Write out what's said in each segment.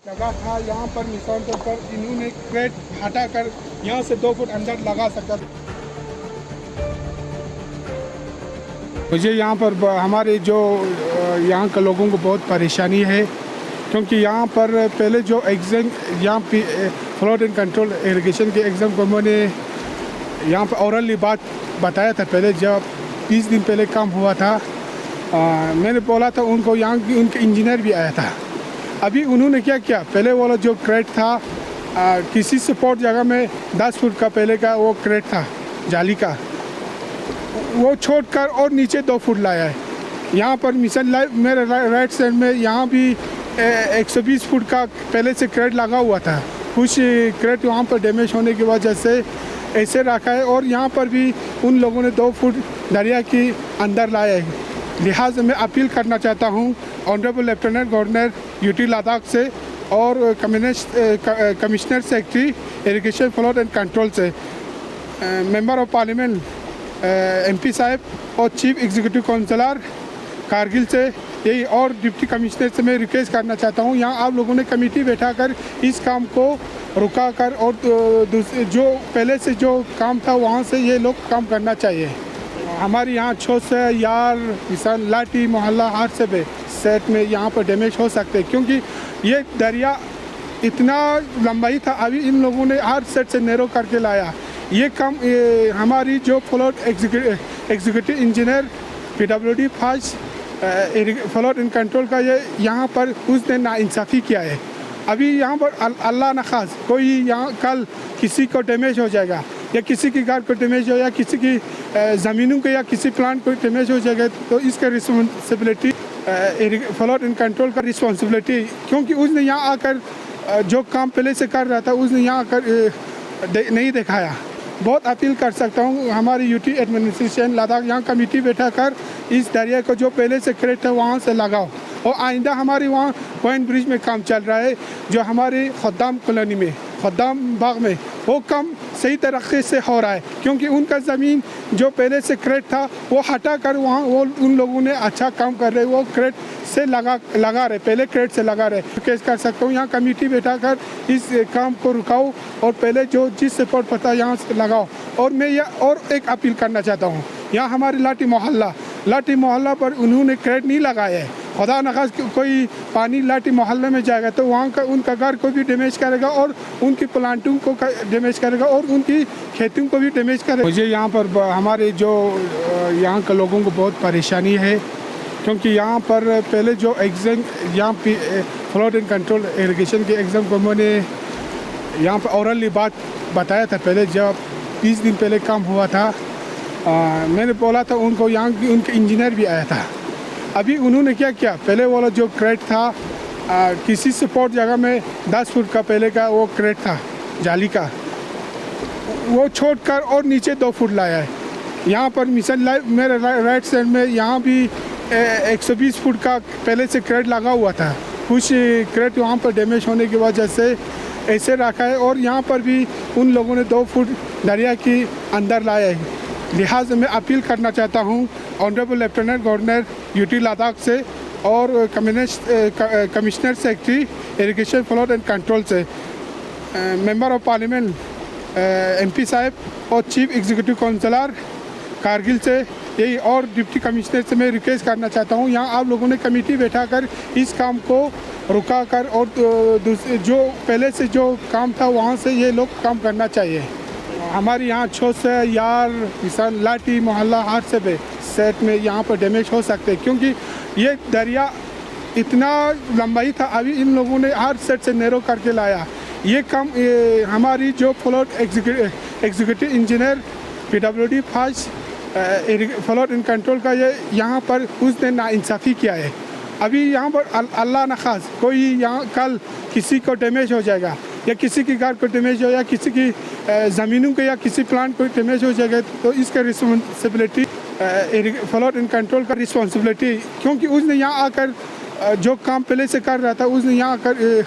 लगा था यहाँ पर मिसाल तौर पर इन्होंने क्रेट हटाकर यहाँ से 2 फुट अंदर लगा सका। मुझे यहाँ पर हमारे जो यहाँ के लोगों को बहुत परेशानी है, क्योंकि यहाँ पर पहले जो एग्ज़ाम यहाँ पे फ्लड एंड कंट्रोल इरिगेशन के एग्ज़ाम को मैंने यहाँ पर औरली बात बताया था। पहले जब 20 दिन पहले काम हुआ था, मैंने बोला था उनको, यहाँ की उनके इंजीनियर भी आया था। अभी उन्होंने क्या किया, पहले वाला जो क्रेट था किसी सपोर्ट जगह में 10 फुट का पहले का वो क्रेट था जाली का, वो छोड़कर और नीचे 2 फुट लाया है। यहाँ पर मिशन लाइव मेरे राइट साइड में यहाँ भी 120 फुट का पहले से क्रेट लगा हुआ था। कुछ क्रेट वहाँ पर डैमेज होने की वजह से ऐसे रखा है, और यहाँ पर भी उन लोगों ने 2 फुट दरिया के अंदर लाया है। लिहाजा मैं अपील करना चाहता हूँ honourable lieutenant governor UT Ladakh से और commissioner secretary irrigation flood and control से, मेंबर ऑफ पार्लियामेंट एमपी साहब और चीफ एग्जीक्यूटिव काउंसलर कारगिल से, यही और डिप्टी कमिश्नर से मैं रिक्वेस्ट करना चाहता हूँ, यहाँ आप लोगों ने कमेटी बैठाकर इस काम को रुका कर और जो पहले से जो काम था वहाँ से ये लोग काम करना चाहिए। हमारे यहाँ छोट से यार किसान लाठी मोहल्ला हर सेट में यहाँ पर डैमेज हो सकते हैं, क्योंकि ये दरिया इतना लंबाई था। अभी इन लोगों ने हर सेट से नैरो करके लाया। ये काम हमारी जो flood executive engineer PWD first flood and control का ये यहाँ पर उसने नाइंसाफ़ी किया है। अभी यहाँ पर अल्लाह न खास कोई यहाँ कल किसी को डैमेज हो जाएगा, या किसी की घर को डैमेज हो, या किसी की ज़मीनों को या किसी प्लांट को डैमेज हो जाएगा, तो इसका रिस्पॉन्सिबिलिटी फ्लड एंड कंट्रोल का रिस्पॉन्सिबिलिटी, क्योंकि उसने यहाँ आकर जो काम पहले से कर रहा था उसने यहाँ आकर नहीं दिखाया। बहुत अपील कर सकता हूँ हमारी यूटी एडमिनिस्ट्रेशन लद्दाख, यहाँ कमेटी बैठा कर इस दरिया को जो पहले से क्रेट है वहाँ से लगाओ। और आइंदा हमारी वहाँ पॉइंट ब्रिज में काम चल रहा है, जो हमारी खद्दाम कॉलोनी में खद्दाम बाग में वो काम सही तरीके से हो रहा है, क्योंकि उनका ज़मीन जो पहले से क्रेट था वो हटा कर वहाँ वो उन लोगों ने अच्छा काम कर रहे, वो क्रेट से लगा रहे, पहले क्रेट से लगा रहे। केस कर सकता हूँ यहाँ कमेटी बैठा कर इस काम को रुकाओ और पहले जो जिस सपोर्ट पता यहाँ से लगाओ। और मैं यह और एक अपील करना चाहता हूँ, यहाँ हमारे लाठी मोहल्ला पर उन्होंने क्रेट नहीं लगाया है। खुदा न खास कोई पानी लाठी मोहल्ले में जाएगा तो वहाँ का उनका घर को भी डैमेज करेगा, और उनकी प्लांटों को डैमेज करेगा, और उनकी खेतों को भी डैमेज करेगा। मुझे यहाँ पर हमारे जो यहाँ के लोगों को बहुत परेशानी है, क्योंकि यहाँ पर पहले जो एग्ज़ाम यहाँ पे फ्लड एंड कंट्रोल इरिगेशन के एग्ज़ाम को मैंने यहाँ पर औरली बात बताया था। पहले जब 20 दिन पहले काम हुआ था, मैंने बोला था उनको, यहाँ की उनके इंजीनियर भी आया था। अभी उन्होंने क्या किया, पहले वाला जो क्रेट था किसी सपोर्ट जगह में 10 फुट का पहले का वो क्रेट था जाली का, वो छोड़कर और नीचे 2 फुट लाया है। यहाँ पर मिशन लाइव मेरे राइट साइड में यहाँ भी 120 फुट का पहले से क्रेट लगा हुआ था। कुछ क्रेट वहाँ पर डैमेज होने की वजह से ऐसे रखा है, और यहाँ पर भी उन लोगों ने 2 फुट दरिया के अंदर लाया है। लिहाजा मैं अपील करना चाहता हूँ honourable lieutenant governor UT Ladakh से और commissioner secretary irrigation flood and control से, मेंबर ऑफ पार्लियामेंट एमपी साहब और चीफ एग्जीक्यूटिव काउंसलर कारगिल से, यही और डिप्टी कमिश्नर से मैं रिक्वेस्ट करना चाहता हूँ, यहाँ आप लोगों ने कमेटी बैठाकर इस काम को रुका कर और जो पहले से जो काम था वहाँ से ये लोग काम करना चाहिए। हमारे यहाँ छोट से यार किसान लाठी मोहल्ला हर सेट में यहाँ पर डैमेज हो सकते हैं, क्योंकि ये दरिया इतना लंबाई था। अभी इन लोगों ने हर सेट से नैरो करके लाया। ये काम हमारी जो flood executive engineer PWD first flood and control का ये यहाँ पर उसने नाइंसाफ़ी किया है। अभी यहाँ पर अल्लाह न खास कोई यहाँ कल किसी को डैमेज हो जाएगा, या किसी की घर को डैमेज हो, या किसी की ज़मीनों को या किसी प्लांट को डैमेज हो जाएगा, तो इसका रिस्पॉन्सिबिलिटी फ्लड एंड कंट्रोल का रिस्पॉन्सिबिलिटी, क्योंकि उसने यहाँ आकर जो काम पहले से कर रहा था उसने यहाँ आकर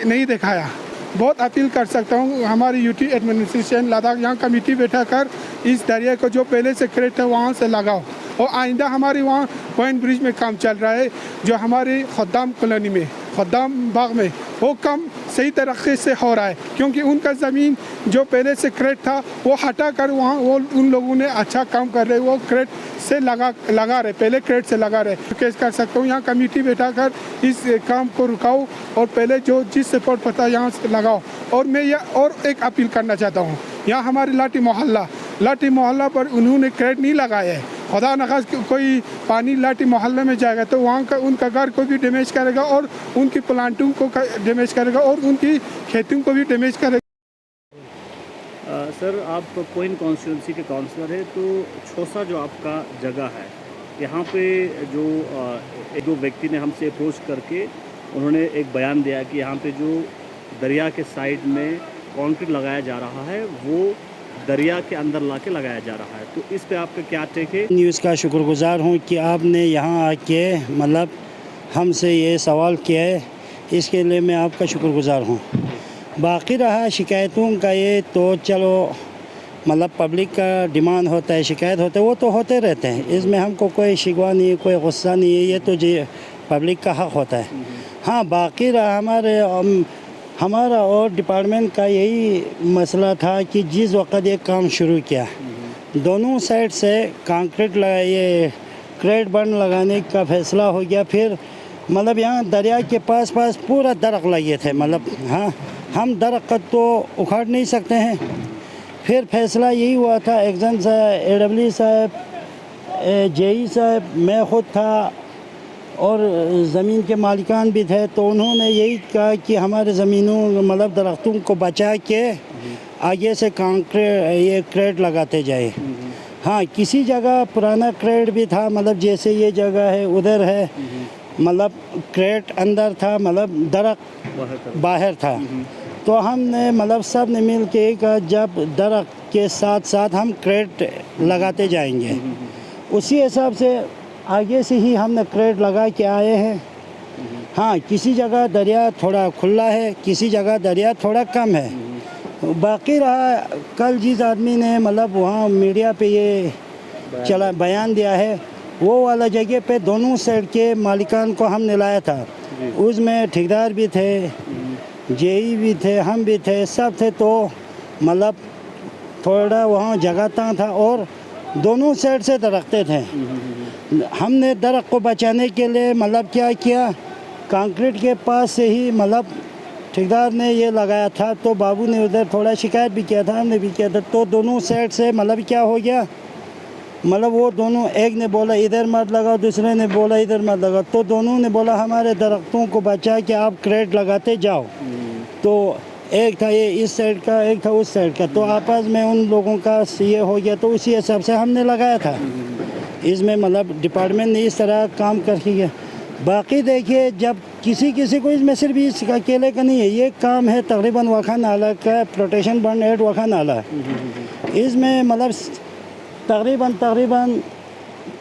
नहीं दिखाया। बहुत अपील कर सकता हूँ हमारी यूटी एडमिनिस्ट्रेशन लद्दाख, यहाँ कमेटी बैठा कर इस दरिया को जो पहले से क्रेट है वहाँ से लगाओ। और आइंदा हमारी वहाँ पॉइंट ब्रिज में काम चल रहा है, जो हमारी खद्दाम कॉलोनी में खद्दाम बाग में वो कम सही तरीके से हो रहा है, क्योंकि उनका ज़मीन जो पहले से क्रेट था वो हटा कर वहाँ वो उन लोगों ने अच्छा काम कर रहे, वो क्रेट से लगा रहे, पहले क्रेट से लगा रहे। केस कर सकता हूँ, यहाँ कमेटी बैठा कर इस काम को रुकाओ और पहले जो जिस सपोर्ट पता यहाँ से लगाओ। और मैं यह और एक अपील करना चाहता हूँ, यहाँ हमारे लाठी मोहल्ला पर उन्होंने क्रेट नहीं लगाया है। खुदा न खास्ता कोई पानी लाठी मोहल्ले में जाएगा तो वहाँ का उनका घर को भी डैमेज करेगा और उनकी प्लांटों को डैमेज करेगा और उनकी खेतों को भी डैमेज करेगा। सर, आप पॉइंट कॉन्स्टिट्यूंसी के काउंसलर है, तो छोसा जो आपका जगह है, यहाँ पे जो एक दो व्यक्ति ने हमसे अप्रोच करके उन्होंने एक बयान दिया कि यहाँ पे जो दरिया के साइड में कंक्रीट लगाया जा रहा है वो दरिया के अंदर लाके लगाया जा रहा है, तो इस पे आपका क्या टेक है? न्यूज़ का शुक्रगुजार हूँ कि आपने यहाँ आके मतलब हमसे ये सवाल किया है, इसके लिए मैं आपका शुक्रगुजार हूँ। बाकी रहा शिकायतों का, ये तो चलो मतलब पब्लिक का डिमांड होता है, शिकायत होते वो तो होते रहते हैं, इसमें हमको कोई शिकवा नहीं है, कोई गुस्सा नहीं है, ये तो जी पब्लिक का हक़ होता है। हाँ, बाकी रहा हमारा और डिपार्टमेंट का यही मसला था कि जिस वक्त ये काम शुरू किया दोनों साइड से कंक्रीट ये क्रेट बंद लगाने का फैसला हो गया, फिर मतलब यहाँ दरिया के पास पूरा दरख्त लगे थे, मतलब हाँ हम दरख्त तो उखाड़ नहीं सकते हैं। फिर फैसला यही हुआ था, एक्जन साहब, AWE साहब, JE साहब, मैं ख़ुद था और ज़मीन के मालिकान भी थे, तो उन्होंने यही कहा कि हमारे ज़मीनों मतलब दरख्तों को बचा के आगे से ये क्रेट लगाते जाए। हाँ, किसी जगह पुराना क्रेट भी था, मतलब जैसे ये जगह है उधर है, मतलब क्रेट अंदर था, मतलब दरख्त बाहर था। तो हमने मतलब सब ने मिल के कहा जब दरख्त के साथ साथ हम क्रेट लगाते जाएंगे, उसी हिसाब से आगे से ही हमने क्रेट लगा के आए हैं। हाँ, किसी जगह दरिया थोड़ा खुला है, किसी जगह दरिया थोड़ा कम है। बाकी रहा कल जिस आदमी ने मतलब वहाँ मीडिया पे ये बयान दिया है, वो वाला जगह पे दोनों साइड के मालिकान को हमने लाया था, उसमें ठेकेदार भी थे, JE भी थे, हम भी थे, सब थे। तो मतलब थोड़ा वहाँ जगह था और दोनों साइड से दरख्तें थे। हमने दरख्त को बचाने के लिए मतलब क्या किया, कंक्रीट के पास से ही मतलब ठेकेदार ने ये लगाया था, तो बाबू ने उधर थोड़ा शिकायत भी किया था, हमने भी किया था, तो दोनों साइड से मतलब क्या हो गया, मतलब वो दोनों, एक ने बोला इधर मत लगाओ, दूसरे ने बोला इधर मत लगाओ, तो दोनों ने बोला हमारे दरख्तों को बचा के आप क्रेट लगाते जाओ। तो एक था ये इस साइड का, एक था उस साइड का, तो आपस में उन लोगों का ये हो गया, तो उसी हिसाब से हमने लगाया था। इसमें मतलब डिपार्टमेंट ने इस तरह काम करके गया। बाकी देखिए, जब किसी को इसमें सिर्फ इस अकेले का नहीं है, ये काम है तकरीबन वखा नाला का, प्रोटेक्शन बंड एड वखा नाला, इसमें मतलब तकरीबन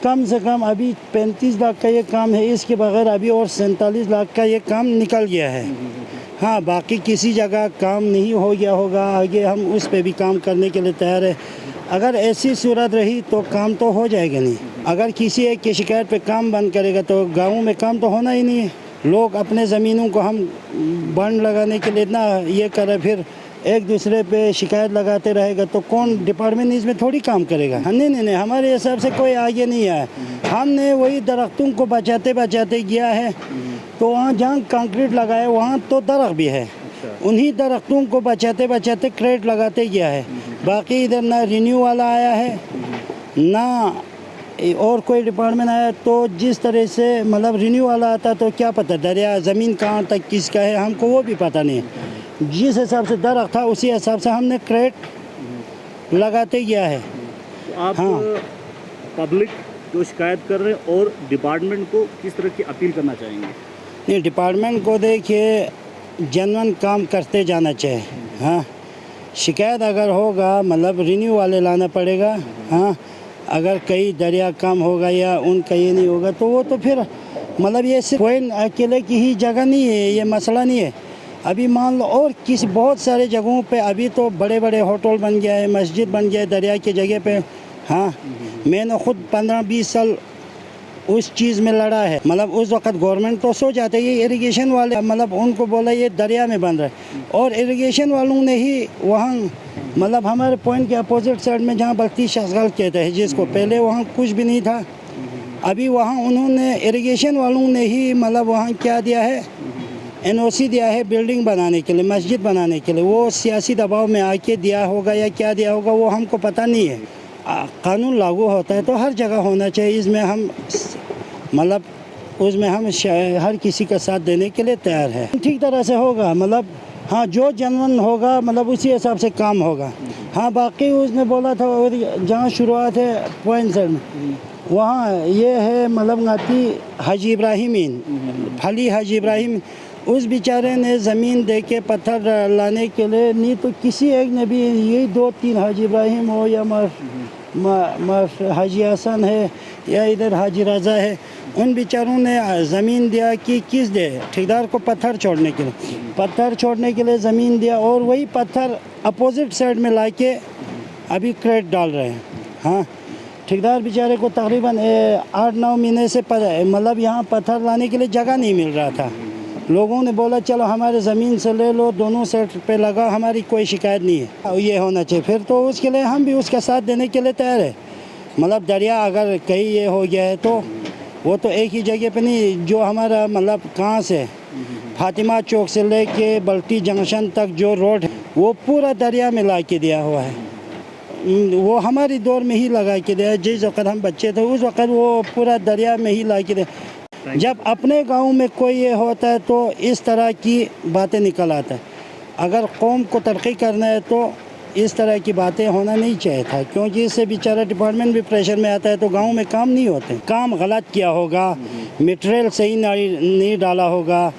कम से कम अभी 35 लाख का ये काम है, इसके बगैर अभी और 47 लाख का ये काम निकल गया है। हाँ, बाकी किसी जगह काम नहीं हो गया होगा, आगे हम उस पे भी काम करने के लिए तैयार है। अगर ऐसी सूरत रही तो काम तो हो जाएगा नहीं। अगर किसी एक की शिकायत पे काम बंद करेगा तो गाँव में काम तो होना ही नहीं है। लोग अपने ज़मीनों को हम बंद लगाने के लिए इतना ये करे, फिर एक दूसरे पे शिकायत लगाते रहेगा तो कौन, डिपार्टमेंट इसमें थोड़ी काम करेगा। नहीं, हमारे हिसाब से कोई आगे नहीं आया। हमने वही दरख्तों को बचाते गया है, तो वहाँ जहाँ कंक्रीट लगाया वहाँ तो दरख्त भी है, उन्हीं दरख्तों को बचाते क्रेट लगाते गया है। बाकी इधर ना रिन्यू वाला आया है ना और कोई डिपार्टमेंट आया, तो जिस तरह से मतलब रिन्यू वाला आता तो क्या पता दरिया ज़मीन कहाँ तक किसका है, हमको वो भी पता नहीं। जिस हिसाब से दरख्त था उसी हिसाब से हमने क्रेट लगाते गया है। तो आप पब्लिक जो शिकायत कर रहे हैं और डिपार्टमेंट को किस तरह की अपील करना चाहेंगे? नहीं, डिपार्टमेंट को देखिए जेन्युइन काम करते जाना चाहिए। हाँ, शिकायत अगर होगा मतलब रिन्यू वाले लाना पड़ेगा। हाँ, अगर कहीं दरिया कम होगा या उनका ये नहीं होगा तो वो तो फिर मतलब ये सिर्फ कोई अकेले की ही जगह नहीं है, ये मसला नहीं है। अभी मान लो और किसी बहुत सारे जगहों पे अभी तो बड़े बड़े होटल बन गया है, मस्जिद बन गया है दरिया की जगह पे। हाँ, मैंने ख़ुद 15-20 साल उस चीज़ में लड़ा है। मतलब उस वक्त गवर्नमेंट तो सो जाते ये इरिगेशन वाले, मतलब उनको बोला ये दरिया में बन रहा है, और इरिगेशन वालों ने ही वहाँ मतलब हमारे पॉइंट के अपोजिट साइड में जहाँ बल्ती शगल कहते हैं जिसको, पहले वहाँ कुछ भी नहीं था। अभी वहाँ उन्होंने इरिगेशन वालों ने ही मतलब वहाँ क्या दिया है, NOC दिया है बिल्डिंग बनाने के लिए, मस्जिद बनाने के लिए। वो सियासी दबाव में आके दिया होगा या क्या दिया होगा वो हमको पता नहीं है। कानून लागू होता है तो हर जगह होना चाहिए, इसमें हम मतलब उसमें हम हर किसी का साथ देने के लिए तैयार है। ठीक तरह से होगा, मतलब हाँ जो जनवन होगा मतलब उसी हिसाब से काम होगा। हाँ बाकी उसने बोला था और जहाँ शुरुआत है पॉइंट साइड में वहाँ ये है मतलब गाती हाजी इब्राहिमीन, फली हाजी इब्राहिम, उस बेचारे ने ज़मीन दे के पत्थर लाने के लिए, नहीं तो किसी एक ने भी, यही 2-3 हाजी इब्राहिम हो या हाजी हसन है या इधर हाजी रज़ा है, उन बेचारों ने ज़मीन दिया कि किस दे ठेकेदार को पत्थर छोड़ने के लिए, पत्थर छोड़ने के लिए ज़मीन दिया, और वही पत्थर अपोजिट साइड में ला के अभी क्रेट डाल रहे हैं। हाँ ठेकेदार बेचारे को तकरीबन 8-9 महीने से मतलब यहाँ पत्थर लाने के लिए जगह नहीं मिल रहा था। लोगों ने बोला चलो हमारे ज़मीन से ले लो, दोनों साइड पे लगा, हमारी कोई शिकायत नहीं है, ये होना चाहिए। फिर तो उसके लिए हम भी उसका साथ देने के लिए तैयार है। मतलब दरिया अगर कहीं ये हो गया है तो वो तो एक ही जगह पे नहीं, जो हमारा मतलब कहाँ से फातिमा चौक से लेके बल्टी जंक्शन तक जो रोड है वो पूरा दरिया में ला के दिया हुआ है। वो हमारी दौर में ही लगा के दिया, जिस वक्त हम बच्चे थे उस वक्त वो पूरा दरिया में ही ला के दिया। जब अपने गांव में कोई ये होता है तो इस तरह की बातें निकल आता है। अगर कौम को तरक्की करना है तो इस तरह की बातें होना नहीं चाहिए था, क्योंकि इससे बेचारा डिपार्टमेंट भी प्रेशर में आता है तो गांव में काम नहीं होते। काम गलत किया होगा, मटेरियल सही नहीं डाला होगा,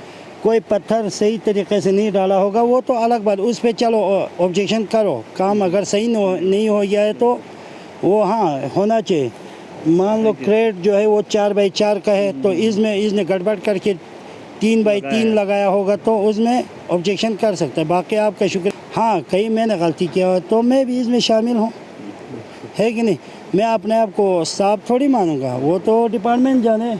कोई पत्थर सही तरीके से नहीं डाला होगा, वो तो अलग बात, उस पर चलो ऑब्जेक्शन करो। काम अगर सही नहीं हो गया है तो वो हाँ होना चाहिए। मान लो क्रेट जो है वो 4x4 का है तो इसने गड़बड़ करके 3x3 लगाया होगा तो उसमें ऑब्जेक्शन कर सकता है। बाकी आपका शुक्र। हाँ कहीं मैंने गलती किया हो तो मैं भी इसमें शामिल हूँ, है कि नहीं। मैं अपने आप को साफ थोड़ी मानूंगा, वो तो डिपार्टमेंट जाने।